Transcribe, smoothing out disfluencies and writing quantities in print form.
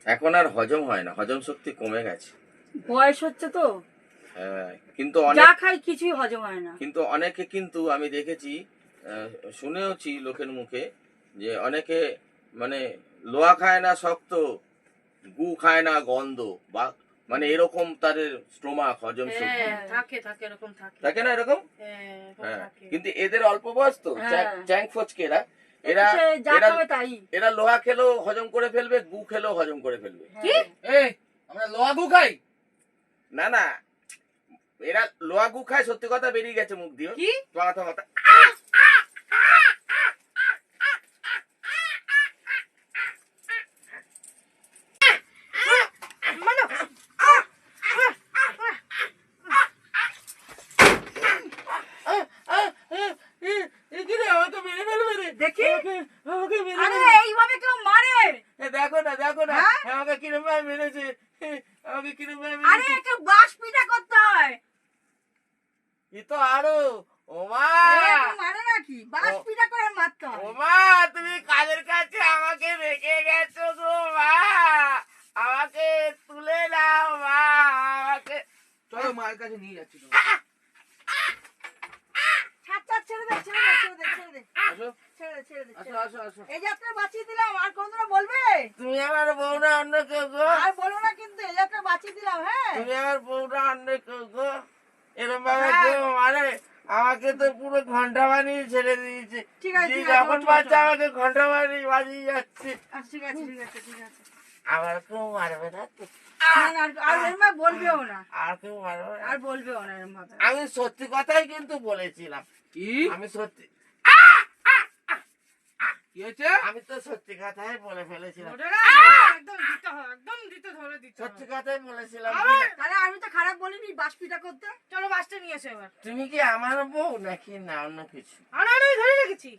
এখন আর হজম হয় না, হজম শক্তি কমে গেছে। বয়স হচ্ছে তো, হ্যাঁ, কিন্তু যা খাই কিছুই হজম হয় না। কিন্তু অনেকে, কিন্তু আমি দেখেছি, শুনেওছি লোকের মুখে, যে অনেকে মানে লোহা খায় না শক্ত, গু খায় না গন্ধ, বা মানে এরকম তাদের স্টোমাক, হজম শক্তি থাকে এরকম থাকে না এরকম। হ্যাঁ, কিন্তু এদের অল্প বয়স তো, চ্যাং ফচকেরা, এরা এরা লোহা খেলেও হজম করে ফেলবে, গু খেলেও হজম করে ফেলবে। কি আমরা লোহা গু খাই? না না, এরা লোহা গু খায়, সত্যি কথা বেরিয়ে গেছে মুখ দিয়ে। কি মাথা মাথা এইভাবে কেউ মারে? দেখো না, দেখো না আমাকে কিরম ভাবে মেরেছে, আমাকে কিরম ভাবে আরে মেরেছে। একটু বাঁশ পিটা করতে হয়। ই তো আরো, ওমা মানে নাকি বাঁশ পিটা করে মারতে হয়? ওমা, তুমি কাদের কাছে আমাকে রেখে গেছো গো মা, আমাকে তুলে নাও মা, আমাকে চলো মায়ের কাছে নিয়ে যাচ্ছি। ছেড়ে দে, ছেড়ে দে, ছেড়ে দে, ছেড়ে দে, আসো ছেড়ে দে, ছেড়ে দে, আসো আসো আসো। এই যাত্রা বাঁচিয়ে দিলাম, আর কোনদিনও বলবে? তুমি আমার বউ না অন্য কেউ গো, আর বলবো না, কিন্তু এই যাত্রা বাঁচিয়ে দিলাম। হ্যাঁ, তুমি আমার বউ না অন্য কেউ গো, এরকম ভাবে কেউ মারে? আমাকে তো পুরো ঘন্টা বানিয়ে ছেড়ে দিয়েছে। ঠিক আছে, ঠিক আছে, যখন বাচ্চা আমাকে ঘন্টা বানিয়ে যাচ্ছে। ঠিক আছে, ঠিক আছে, ঠিক আছে। আমার কেউ মারবে না তো? না, না, আর এরম ভাবে বলবেও না, আর কেউ মারবে না? আর বলবেও না এরম ভাবে। আমি সত্যি কথাই কিন্তু বলেছিলাম। কি আমি সত্যি, কি হয়েছে? আমি তো সত্যি কথাই বলে ফেলেছিলাম, একদম দিতে হয়, একদম দিতে ধরে দিতে হয়। সত্যি কথাই বলেছিলাম। তাহলে আমি তো খারাপ বলিনি বাঁশ পিটা করতে। চলো বাসটা নিয়ে এসো এবার। তুমি কি আমার বউ নাকি না অন্য কিছু? আরে ধরে রেখেছি।